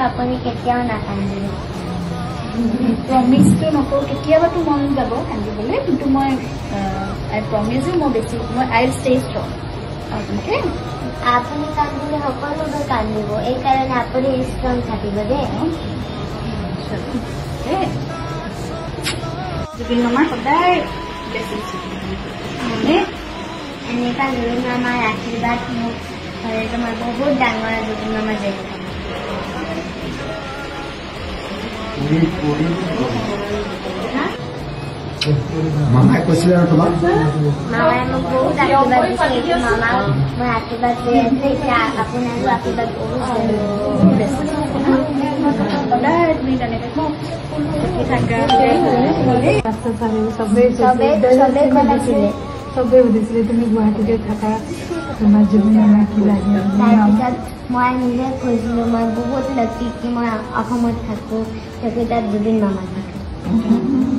আপুনি কেতিয়াও নাকান্দিব প্ৰমিছটো নকৰোঁ কেতিয়াবাতো মন যাব কান্দিবলৈ কিন্তু মই আই প্ৰমিছ ইউ মই বেছি মই আই ষ্টে ষ্ট্ৰং অ'কে আপুনি কান্দিলে সকলোবোৰ কান্দিব এইকাৰণে আপুনি ষ্ট্ৰং থাকিব দেই জুবিন মামাৰ সদায় বেছি এনেকুৱা জুবিন মামাৰ আশীৰ্বাদ মোক হ'লে তোমাৰ বহুত ডাঙৰ জুবিন মামাৰ জয় মামাই কৈছিলে আৰু তোমাক মামাই মোক বহুত আশীৰ্বাদ দিছে মামাক মই আশীৰ্বাদ কৰি আছো এতিয়া আপোনাৰো আশীৰ্বাদ সদায় তুমি তেনেকৈ চবেই সুধিছিলে তুমি গুৱাহাটীতে থাকা তোমাৰ জুবিন মামা কি লাগে তাৰপিছত মই নিজে কৈছিলোঁ মই বহুত লাকি কি মই অসমত থাকোঁ তাত জুবিন মামা থাকে